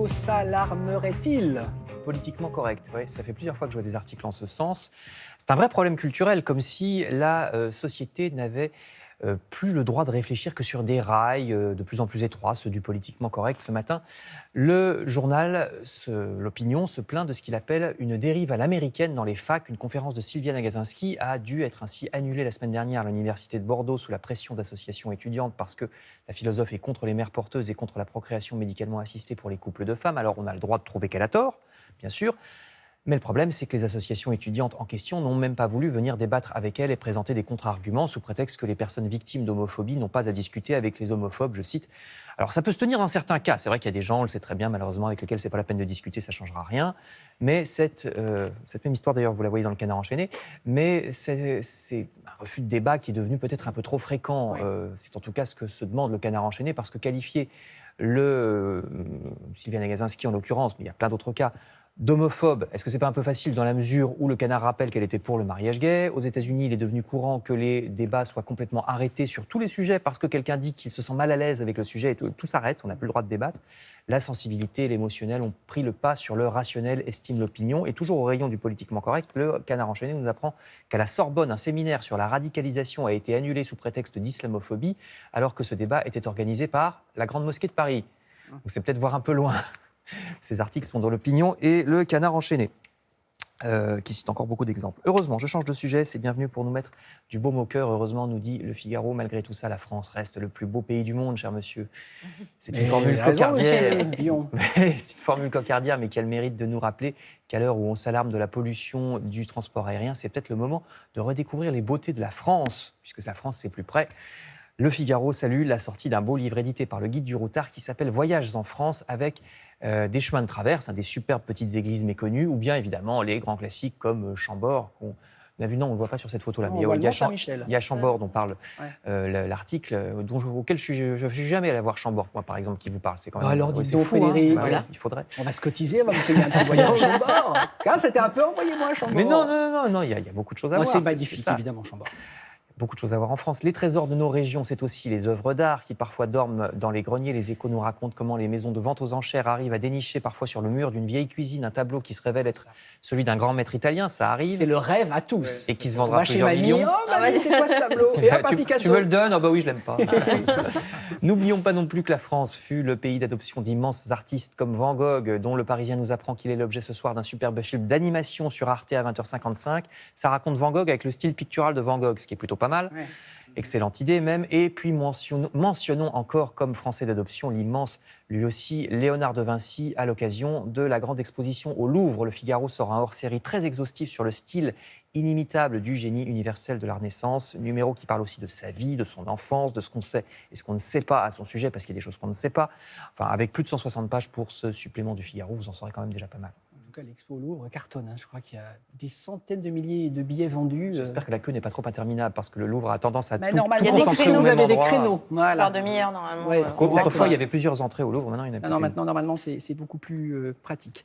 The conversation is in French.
s'alarmerait-il ? Politiquement correct, oui. Ça fait plusieurs fois que je vois des articles en ce sens. C'est un vrai problème culturel, comme si la société n'avait plus le droit de réfléchir que sur des rails de plus en plus étroits, ceux du politiquement correct. Ce matin, le journal L'Opinion se plaint de ce qu'il appelle une dérive à l'américaine dans les facs. Une conférence de Sylviane Agacinski a dû être ainsi annulée la semaine dernière à l'université de Bordeaux sous la pression d'associations étudiantes parce que la philosophe est contre les mères porteuses et contre la procréation médicalement assistée pour les couples de femmes. Alors on a le droit de trouver qu'elle a tort, bien sûr. Mais le problème, c'est que les associations étudiantes en question n'ont même pas voulu venir débattre avec elle et présenter des contre-arguments sous prétexte que les personnes victimes d'homophobie n'ont pas à discuter avec les homophobes, je cite. Alors ça peut se tenir dans certains cas. C'est vrai qu'il y a des gens, on le sait très bien malheureusement, avec lesquels c'est pas la peine de discuter, ça changera rien. Mais cette même histoire d'ailleurs, vous la voyez dans le Canard enchaîné, mais c'est un refus de débat qui est devenu peut-être un peu trop fréquent. Oui. C'est en tout cas ce que se demande le Canard enchaîné, parce que qualifier Sylviane Agacinski en l'occurrence, mais il y a plein d'autres cas, d'homophobe, est-ce que c'est pas un peu facile dans la mesure où le Canard rappelle qu'elle était pour le mariage gay ? Aux États-Unis, il est devenu courant que les débats soient complètement arrêtés sur tous les sujets parce que quelqu'un dit qu'il se sent mal à l'aise avec le sujet et tout s'arrête, on n'a plus le droit de débattre. La sensibilité et l'émotionnel ont pris le pas sur le rationnel, estime l'opinion. Et toujours au rayon du politiquement correct, le Canard enchaîné nous apprend qu'à la Sorbonne, un séminaire sur la radicalisation a été annulé sous prétexte d'islamophobie, alors que ce débat était organisé par la Grande Mosquée de Paris. Donc c'est peut-être voir un peu loin. Ces articles sont dans l'Opinion et le Canard enchaîné, qui cite encore beaucoup d'exemples. Heureusement, je change de sujet, c'est bienvenu pour nous mettre du baume au cœur. Heureusement, nous dit le Figaro, malgré tout ça, la France reste le plus beau pays du monde, cher monsieur. C'est une formule cocardière. C'est une formule cocardière, mais qui a le mérite de nous rappeler qu'à l'heure où on s'alarme de la pollution du transport aérien, c'est peut-être le moment de redécouvrir les beautés de la France, puisque la France, c'est plus près. Le Figaro salue la sortie d'un beau livre édité par le Guide du Routard qui s'appelle « Voyages en France » avec des chemins de traverse, des superbes petites églises méconnues, ou bien évidemment les grands classiques comme Chambord, qu'on a vu, non, on ne le voit pas sur cette photo-là, mais il y a Chambord dont parle l'article, auquel je ne suis jamais allé voir Chambord, moi par exemple, qui vous parle. C'est quand même, alors dites donc, Frédéric, voilà. Il faudrait. On va se cotiser, on va vous payer un petit voyage à Chambord. Ça, c'était un peu envoyez-moi à Chambord. Mais non, il y a beaucoup de choses à voir. C'est magnifique, évidemment, Chambord. Beaucoup de choses à voir en France. Les trésors de nos régions, c'est aussi les œuvres d'art qui parfois dorment dans les greniers. Les Échos nous racontent comment les maisons de vente aux enchères arrivent à dénicher parfois sur le mur d'une vieille cuisine un tableau qui se révèle être celui d'un grand maître italien. Ça arrive. C'est le rêve à tous. Et qui se vendra plusieurs millions. Oh, mamie, c'est quoi ce tableau ? Et hop, Picasso. Tu me le donnes ? Ah bah oui, je l'aime pas. N'oublions pas non plus que la France fut le pays d'adoption d'immenses artistes comme Van Gogh, dont le Parisien nous apprend qu'il est l'objet ce soir d'un superbe film d'animation sur Arte à 20h55. Ça raconte Van Gogh avec le style pictural de Van Gogh, ce qui est plutôt pas mal. Ouais. Excellente idée même. Et puis mentionnons encore comme Français d'adoption l'immense, lui aussi, Léonard de Vinci à l'occasion de la grande exposition au Louvre. Le Figaro sort un hors-série très exhaustif sur le style inimitable du génie universel de la Renaissance. Numéro qui parle aussi de sa vie, de son enfance, de ce qu'on sait et ce qu'on ne sait pas à son sujet, parce qu'il y a des choses qu'on ne sait pas. Enfin, avec plus de 160 pages pour ce supplément du Figaro, vous en saurez quand même déjà pas mal. L'expo au Louvre cartonne. Je crois qu'il y a des centaines de milliers de billets vendus. J'espère que la queue n'est pas trop interminable parce que le Louvre a tendance à tout concentrer au même endroit. Des créneaux. Voilà. Par demi-heure, normalement. Autrefois, il y avait plusieurs entrées au Louvre. Maintenant, il y en a plus. Maintenant, normalement, c'est beaucoup plus pratique.